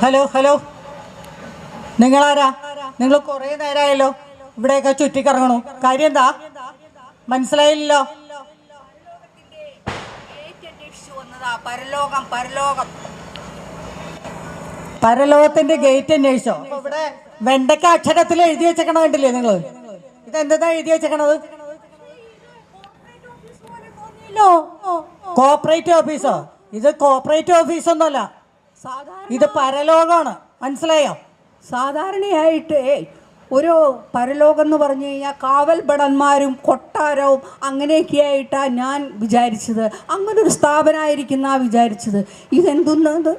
Hello hello, നിങ്ങളാരാ? നിങ്ങൾ കുറേ നേരമായല്ലോ ഇവിടെയൊക്കെ ചുറ്റിക്കറങ്ങണു. കാര്യം എന്താ മനസ്സിലായില്ലല്ലോ? പരലോകത്തിന്റെ ഗേറ്റ് അന്വേഷിച്ചോ? അപ്പൊ ഇവിടെ വെണ്ടക്ക അക്ഷരത്തിൽ എഴുതി വെച്ചേക്കണ കണ്ടില്ലേ നിങ്ങൾ? ഇതെന്താ എഴുതി വെച്ചേക്കണത്? കോപ്പറേറ്റീവ് ഓഫീസോ? ഇത് കോപ്പറേറ്റീവ് ഓഫീസൊന്നുമല്ല, ഇത് പരലോകമാണ്. മനസ്സിലായോ? സാധാരണയായിട്ട് ഒരു പരലോകം എന്ന് പറഞ്ഞു കഴിഞ്ഞാൽ കാവൽ ഭടന്മാരും കൊട്ടാരവും അങ്ങനെയൊക്കെ ആയിട്ടാണ് ഞാൻ വിചാരിച്ചത്. അങ്ങനൊരു സ്ഥാപനമായിരിക്കുന്ന വിചാരിച്ചത്. ഇതെന്തുന്നത്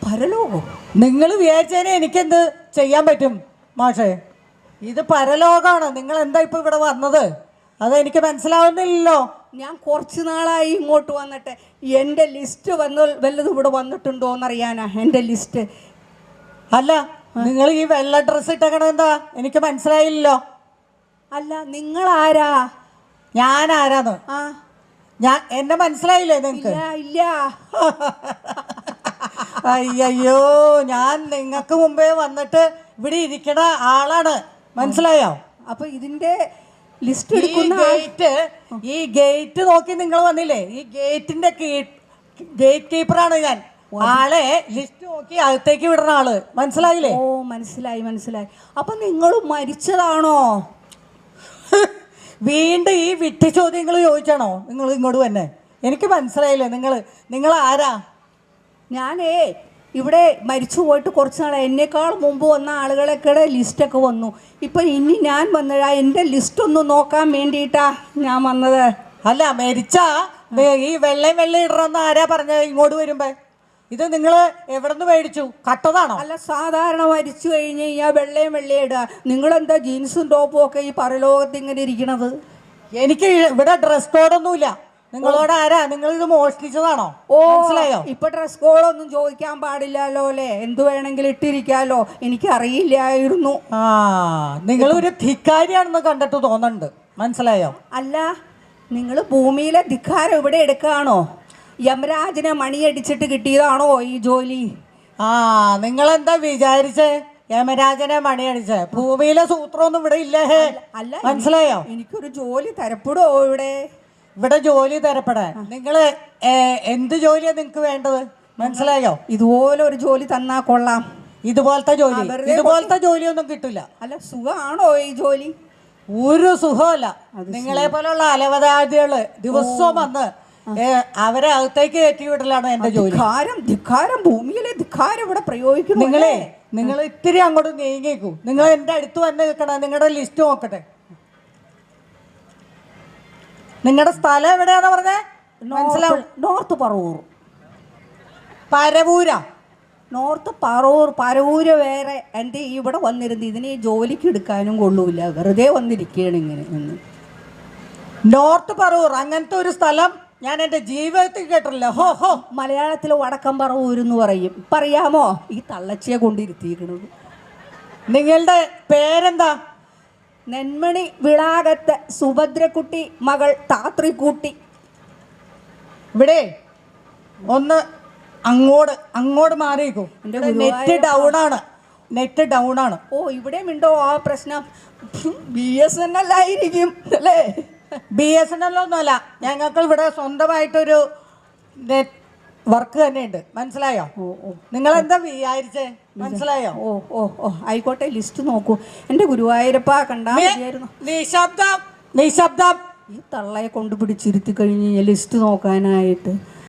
പരലോകം? നിങ്ങൾ വിചാരിച്ചതിന് എനിക്കെന്ത് ചെയ്യാൻ പറ്റും മാഷേ? ഇത് പരലോകമാണ്. നിങ്ങൾ എന്താ ഇപ്പം ഇവിടെ വന്നത്? അതെനിക്ക് മനസ്സിലാവുന്നില്ലല്ലോ. ഞാൻ കുറച്ച് നാളായി ഇങ്ങോട്ട് വന്നിട്ട് എൻ്റെ ലിസ്റ്റ് വല്ലതും ഇവിടെ വന്നിട്ടുണ്ടോ എന്നറിയാനാ. എൻ്റെ ലിസ്റ്റ് അല്ല, നിങ്ങൾ ഈ വെള്ള ഡ്രസ്സ് ഇട്ടേക്കണ എന്താ? എനിക്ക് മനസ്സിലായില്ലല്ലോ. അല്ല, നിങ്ങളാരാ? ഞാൻ ആരാന്ന്? എന്നെ മനസ്സിലായില്ലേ നിങ്ങൾക്ക്? ഇല്ല. അയ്യോ, ഞാൻ നിങ്ങൾക്ക് മുമ്പേ വന്നിട്ട് ഇവിടെ ഇരിക്കണ ആളാണ്. മനസ്സിലായോ? അപ്പൊ ഇതിന്റെ ലിസ്റ്റ് എടുക്കുന്ന ഈ ഗേറ്റ് നോക്കി നിങ്ങൾ വന്നില്ലേ? ഈ ഗേറ്റിന്റെ ഗേറ്റ് കീപ്പറാണ് ഞാൻ. ആളെ ലിസ്റ്റ് നോക്കി അകത്തേക്ക് വിടുന്ന ആള്. മനസ്സിലായില്ലേ? ഓ, മനസ്സിലായി. അപ്പൊ നിങ്ങൾ മരിച്ചതാണോ? വീണ്ടും ഈ വിട്ടി ചോദ്യങ്ങൾ ചോദിച്ചാണോ നിങ്ങൾ ഇങ്ങോട്ട് തന്നെ? എനിക്ക് മനസ്സിലായില്ലേ? നിങ്ങൾ ആരാ? ഞാനേ ഇവിടെ മരിച്ചു പോയിട്ട് കുറച്ച് നാളെ എന്നേക്കാൾ മുമ്പ് വന്ന ആളുകളൊക്കെ ലിസ്റ്റൊക്കെ വന്നു. ഇപ്പം ഇനി ഞാൻ വന്നതാ എൻ്റെ ലിസ്റ്റൊന്ന് നോക്കാൻ വേണ്ടിയിട്ടാ ഞാൻ വന്നത്. അല്ല, മരിച്ചാ ഈ വെള്ളയും ഇടണമെന്ന് ആരാ പറഞ്ഞത് ഇങ്ങോട്ട് വരുമ്പോ? ഇത് നിങ്ങൾ എവിടെ നിന്ന് മേടിച്ചു? കട്ടതാണോ? അല്ല, സാധാരണ മരിച്ചു കഴിഞ്ഞ് കഴിഞ്ഞാൽ വെള്ളയും ഇടുക. നിങ്ങളെന്താ ജീൻസും ടോപ്പും ഒക്കെ ഈ പരലോകത്ത് ഇങ്ങനെ ഇരിക്കണത്? എനിക്ക് ഇവിടെ ഡ്രസ് കോഡൊന്നുമില്ല. നിങ്ങളോട് ആരാ? നിങ്ങൾ ഇത് മോഷ്ടിച്ചതാണോ? മനസ്സിലായോ? ഇപ്പൊ ഡ്രസ് കോഡൊന്നും ചോദിക്കാൻ പാടില്ലല്ലോ അല്ലേ? എന്ത് വേണമെങ്കിലും ഇട്ടിരിക്കാലോ. എനിക്ക് അറിയില്ലായിരുന്നു. നിങ്ങൾ ഒരു ധിക്കാരിയാണെന്ന് കണ്ടിട്ട് തോന്നുന്നുണ്ട്. മനസ്സിലായോ? അല്ല, നിങ്ങൾ ഭൂമിയിലെ ധിക്കാരം ഇവിടെ എടുക്കുകയാണോ? യമരാജനെ മണിയടിച്ചിട്ട് കിട്ടിയതാണോ ഈ ജോലി? നിങ്ങളെന്താ വിചാരിച്ചേ? യമരാജനെ മണിയടിച്ചേ? ഭൂമിയിലെ സൂത്രമൊന്നും ഇവിടെ ഇല്ലേ? അല്ല, മനസ്സിലായോ? എനിക്കൊരു ജോലി തരപ്പെടുവോ ഇവിടെ ജോലി തരപ്പെടാൻ നിങ്ങൾ എന്ത് ജോലിയാണ് നിങ്ങൾക്ക് വേണ്ടത്? മനസ്സിലായോ? ഇതുപോലെ ഒരു ജോലി തന്നാ കൊള്ളാം. ഇതുപോലത്തെ ജോലിയൊന്നും കിട്ടില്ല. അല്ല, സുഖമാണോ ഈ ജോലി? ഒരു സുഖമല്ല. നിങ്ങളെ പോലുള്ള അലവതാദികള് ദിവസവും വന്ന് അവരെ അകത്തേക്ക് കയറ്റി വിടലാണ് എന്റെ ജോലി. ധിക്കാരം, ഭൂമിയിലെ ധിക്കാരം ഇവിടെ പ്രയോഗിക്കുന്നു. നിങ്ങൾ ഇത്തിരി അങ്ങോട്ട് നീങ്ങിക്കൂ. നിങ്ങൾ എന്റെ അടുത്ത് വന്ന് നിൽക്കണം. നിങ്ങളുടെ ലിസ്റ്റ് നോക്കട്ടെ. നിങ്ങളുടെ സ്ഥലം എവിടെയാന്ന് പറഞ്ഞേ? മനസ്സിലാവും. നോർത്ത് പറവൂർ. പരവൂരാ? നോർത്ത് പരവൂര് വേറെ. എൻ്റെ ഇവിടെ വന്നിരുന്ന് ഇതിന് ജോലിക്ക് എടുക്കാനും കൊള്ളൂല, വെറുതെ വന്നിരിക്കുകയാണ് ഇങ്ങനെ. നോർത്ത് പറവൂർ അങ്ങനത്തെ ഒരു സ്ഥലം ഞാൻ എൻ്റെ ജീവിതത്തിൽ കേട്ടില്ല. ഹോ, മലയാളത്തിൽ വടക്കം പറവൂരെന്ന് പറയും. പറയാമോ? ഈ തള്ളച്ചിയെ കൊണ്ടിരുത്തിയിരിക്കണത്. നിങ്ങളുടെ പേരെന്താ? നെന്മണി വിളാകത്ത് സുഭദ്രക്കുട്ടി മകൾ താത്രിക്കുട്ടി. ഇവിടെ ഒന്ന് അങ്ങോട്ട് മാറിയേക്കൂ. നെറ്റ് ഡൗൺ ആണ്. ഓ, ഇവിടെ ഉണ്ടോ ആ പ്രശ്നം? BSNL ആയിരിക്കും അല്ലേ? BSNL ഒന്നുമല്ല. ഞങ്ങൾക്ക് ഇവിടെ സ്വന്തമായിട്ടൊരു നെറ്റ് വർക്ക് തന്നെയുണ്ട്. മനസ്സിലായോ? നിങ്ങൾ എന്താ വിചാരിച്ചേ? മനസ്സിലായോ? ഓ, ആയിക്കോട്ടെ. ലിസ്റ്റ് നോക്കൂ. എൻ്റെ ഗുരുവായൂരപ്പ കണ്ടാ മതിയായിരുന്നു. നിശബ്ദം. ഈ തള്ളയെ കൊണ്ട് പിടിച്ചിരുത്തി കഴിഞ്ഞ് ലിസ്റ്റ് നോക്കാനായിട്ട്